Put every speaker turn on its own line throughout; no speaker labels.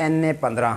NA 15,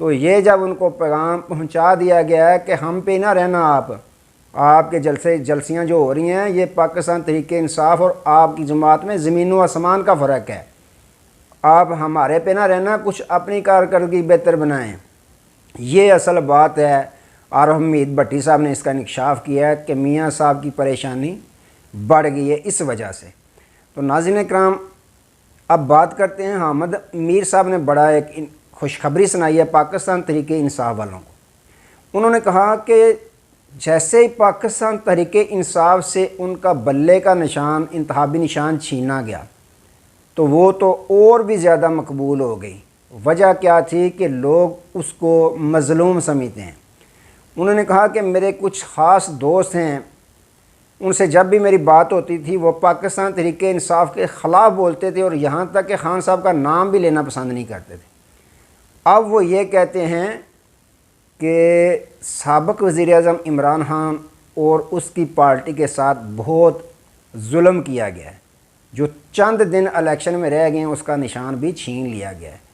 تو یہ جب ان کو پیغام پہنچا دیا گیا ہے کہ ہم پہ نہ رہنا، آپ کے جلسیاں جو ہو رہی ہیں یہ پاکستان تحریک انصاف اور آپ کی جماعت میں زمین و آسمان کا فرق ہے، آپ ہمارے پہ نہ رہنا، کچھ اپنی کارکردگی بہتر بنائیں، یہ اصل بات ہے۔ اور حمید بھٹی صاحب نے اس کا انکشاف کیا ہے کہ میاں صاحب کی پریشانی بڑھ گئی ہے اس وجہ سے۔ تو ناظرین کرام، اب بات کرتے ہیں حامد میر صاحب نے بڑا ایک خوشخبری سنائی ہے پاکستان تحریک انصاف والوں کو۔ انہوں نے کہا کہ جیسے ہی پاکستان تحریک انصاف سے ان کا بلے کا نشان، انتخابی نشان چھینا گیا تو وہ تو اور بھی زیادہ مقبول ہو گئی۔ وجہ کیا تھی کہ لوگ اس کو مظلوم سمجھتے ہیں۔ انہوں نے کہا کہ میرے کچھ خاص دوست ہیں، ان سے جب بھی میری بات ہوتی تھی وہ پاکستان تحریک انصاف کے خلاف بولتے تھے اور یہاں تک کہ خان صاحب کا نام بھی لینا پسند نہیں کرتے تھے۔ اب وہ یہ کہتے ہیں کہ سابق وزیر اعظم عمران خان اور اس کی پارٹی کے ساتھ بہت ظلم کیا گیا ہے، جو چند دن الیکشن میں رہ گئے ہیں اس کا نشان بھی چھین لیا گیا ہے۔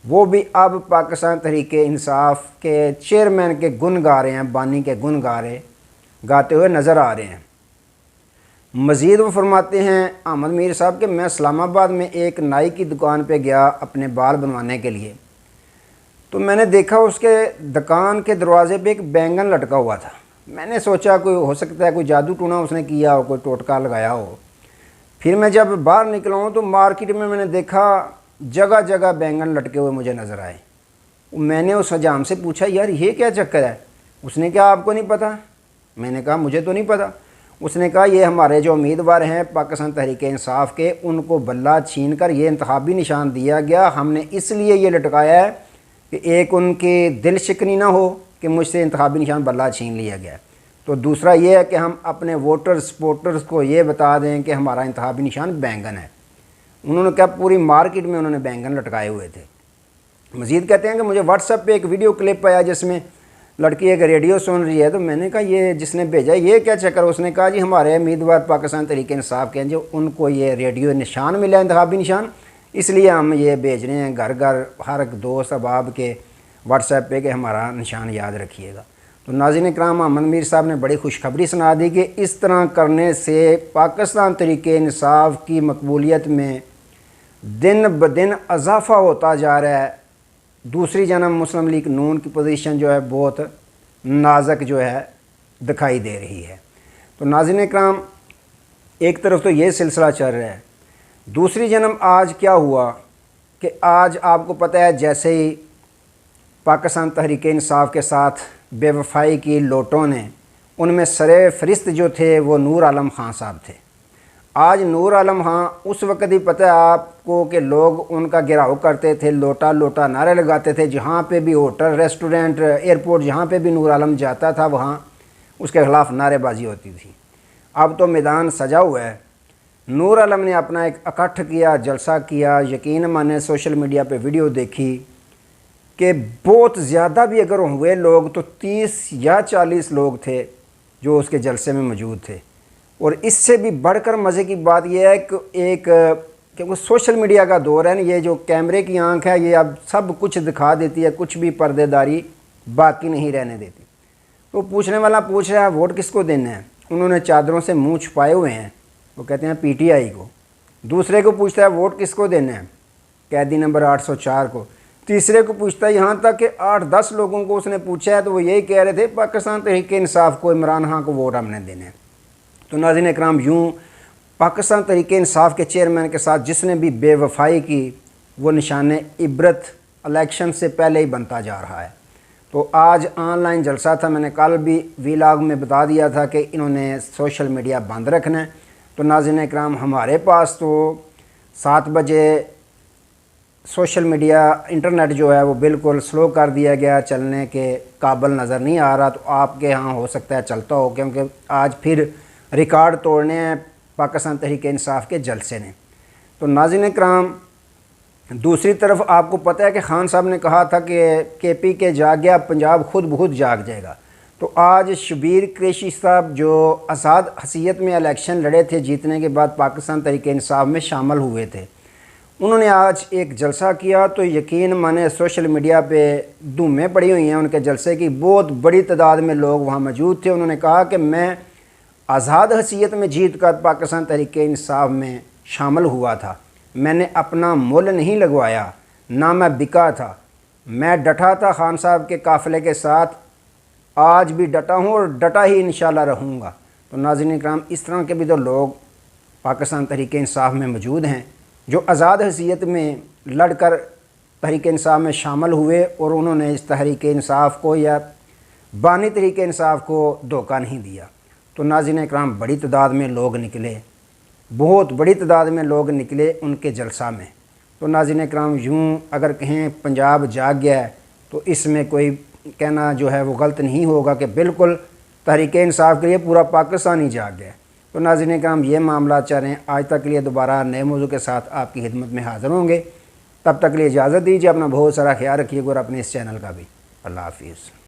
وہ بھی اب پاکستان تحریک انصاف کے چیئرمین کے گن گا رہے ہیں، بانی کے گن گاتے ہوئے نظر آ رہے ہیں۔ مزید وہ فرماتے ہیں حامد میر صاحب کہ میں اسلام آباد میں ایک نائی کی دکان پہ گیا اپنے بال بنوانے کے لیے، تو میں نے دیکھا اس کے دکان کے دروازے پہ ایک بینگن لٹکا ہوا تھا۔ میں نے سوچا کوئی ہو سکتا ہے کوئی جادو ٹونا اس نے کیا ہو، کوئی ٹوٹکا لگایا ہو۔ پھر میں جب باہر نکلا ہوں تو مارکیٹ میں نے دیکھا جگہ جگہ بینگن لٹکے ہوئے مجھے نظر آئے۔ میں نے اس حجام سے پوچھا یار یہ کیا چکر ہے؟ اس نے کہا آپ کو نہیں پتہ؟ میں نے کہا مجھے تو نہیں پتہ۔ اس نے کہا یہ ہمارے جو امیدوار ہیں پاکستان تحریک انصاف کے، ان کو بلہ چھین کر یہ انتخابی نشان دیا گیا، ہم نے اس لیے یہ لٹکایا ہے کہ ایک ان کی دل شکنی نہ ہو کہ مجھ سے انتخابی نشان بلہ چھین لیا گیا ہے، تو دوسرا یہ ہے کہ ہم اپنے ووٹر سپورٹرز کو یہ بتا دیں کہ ہمارا انتخابی نشان بینگن ہے۔ انہوں نے کہا پوری مارکیٹ میں انہوں نے بینگن لٹکائے ہوئے تھے۔ مزید کہتے ہیں کہ مجھے واٹس ایپ پہ ایک ویڈیو کلپ آیا جس میں لڑکی ایک ریڈیو سن رہی ہے، تو میں نے کہا یہ جس نے بھیجا یہ کیا چکر؟ اس نے کہا جی ہمارے امیدوار پاکستان تحریک انصاف کے ہیں جو ان کو یہ ریڈیو نشان ملا، انتخابی نشان، اس لیے ہم یہ بھیج رہے ہیں گھر گھر ہر ایک دوست احباب کے واٹس ایپ پہ کہ ہمارا نشان یاد رکھیے گا۔ تو ناظرین کرام، حامد میر صاحب نے بڑی خوشخبری سنا دی کہ اس طرح کرنے سے پاکستان تحریک انصاف کی مقبولیت میں دن بدن اضافہ ہوتا جا رہا ہے۔ دوسری جانب مسلم لیگ نون کی پوزیشن جو ہے بہت نازک جو ہے دکھائی دے رہی ہے۔ تو ناظرین کرام، ایک طرف تو یہ سلسلہ چل رہا ہے، دوسری جانب آج کیا ہوا کہ آج آپ کو پتہ ہے جیسے ہی پاکستان تحریک انصاف کے ساتھ بے وفائی کی لوٹوں نے، ان میں سر فہرست جو تھے وہ نور عالم خان صاحب تھے۔ آج نور عالم خان اس وقت ہی پتہ ہے آپ کو کہ لوگ ان کا گھیراؤ کرتے تھے، لوٹا لوٹا نعرے لگاتے تھے، جہاں پہ بھی ہوٹل ریسٹورنٹ ایئرپورٹ جہاں پہ بھی نور عالم جاتا تھا وہاں اس کے خلاف نعرے بازی ہوتی تھی۔ اب تو میدان سجا ہوا ہے، نور عالم نے اپنا ایک اکٹھ کیا، جلسہ کیا، یقین مانے سوشل میڈیا پہ ویڈیو دیکھی کہ بہت زیادہ بھی اگر ہوئے لوگ تو 30 یا 40 لوگ تھے جو اس کے جلسے میں موجود تھے۔ اور اس سے بھی بڑھ کر مزے کی بات یہ ہے کہ کیونکہ سوشل میڈیا کا دور ہے نا، یہ جو کیمرے کی آنکھ ہے یہ اب سب کچھ دکھا دیتی ہے، کچھ بھی پردے داری باقی نہیں رہنے دیتی۔ تو پوچھنے والا پوچھ رہا ہے ووٹ کس کو دینا ہے؟ انہوں نے چادروں سے منہ چھپائے ہوئے ہیں، وہ کہتے ہیں پی ٹی آئی کو۔ دوسرے کو پوچھتا ہے ووٹ کس کو دینا ہے؟ قیدی نمبر 804 کو۔ تیسرے کو پوچھتا ہے، یہاں تک کہ 8-10 لوگوں کو اس نے پوچھا ہے تو وہ یہی کہہ رہے تھے پاکستان تحریک انصاف کو، عمران خان کو ووٹ ہم نے دینے ہیں۔ تو ناظرین اکرام، یوں پاکستان تحریک انصاف کے چیئرمین کے ساتھ جس نے بھی بے وفائی کی وہ نشان عبرت الیکشن سے پہلے ہی بنتا جا رہا ہے۔ تو آج آن لائن جلسہ تھا، میں نے کل بھی ویلاگ میں بتا دیا تھا کہ انہوں نے سوشل میڈیا بند رکھنا ہے۔ تو ناظرین اکرام، ہمارے پاس تو 7 بجے سوشل میڈیا انٹرنیٹ جو ہے وہ بالکل سلو کر دیا گیا، چلنے کے قابل نظر نہیں آ رہا۔ تو آپ کے ہاں ہو سکتا ہے چلتا ہو، کیونکہ آج پھر ریکارڈ توڑنے ہیں پاکستان تحریک انصاف کے جلسے نے۔ تو ناظرین اکرام، دوسری طرف آپ کو پتہ ہے کہ خان صاحب نے کہا تھا کہ کے پی کے جاگ گیا پنجاب خود بخود جاگ جائے گا۔ تو آج شبیر قریشی صاحب جو آزاد حیثیت میں الیکشن لڑے تھے، جیتنے کے بعد پاکستان تحریک انصاف میں شامل ہوئے تھے، انہوں نے آج ایک جلسہ کیا تو یقین مانے سوشل میڈیا پہ دھومیں پڑی ہوئی ہیں ان کے جلسے کی، بہت بڑی تعداد میں لوگ وہاں موجود تھے۔ انہوں نے کہا کہ میں آزاد حیثیت میں جیت کر پاکستان تحریک انصاف میں شامل ہوا تھا، میں نے اپنا مول نہیں لگوایا، نہ میں بکا تھا، میں ڈٹا تھا خان صاحب کے قافلے کے ساتھ، آج بھی ڈٹا ہوں اور ڈٹا ہی انشاءاللہ رہوں گا۔ تو ناظرین اکرام، اس طرح کے بھی تو لوگ پاکستان تحریک انصاف میں موجود ہیں جو آزاد حیثیت میں لڑ کر تحریک انصاف میں شامل ہوئے اور انہوں نے اس تحریک انصاف کو یا بانی تحریک انصاف کو دھوکہ نہیں دیا۔ تو ناظرین اکرام، بڑی تعداد میں لوگ نکلے، بہت بڑی تعداد میں لوگ نکلے ان کے جلسہ میں۔ تو ناظرین اکرام، یوں اگر کہیں پنجاب جاگ گیا ہے تو اس میں کوئی کہنا جو ہے وہ غلط نہیں ہوگا کہ بالکل تحریک انصاف کے لیے پورا پاکستان ہی جاگ گیا ہے۔ تو ناظرین اکرام، یہ معاملات چل رہے ہیں۔ آج تک کے لیے دوبارہ نئے موضوع کے ساتھ آپ کی خدمت میں حاضر ہوں گے، تب تک کے لیے اجازت دیجیے، اپنا بہت سارا خیال رکھیے گا اور اپنے اس چینل کا بھی۔ اللہ حافظ۔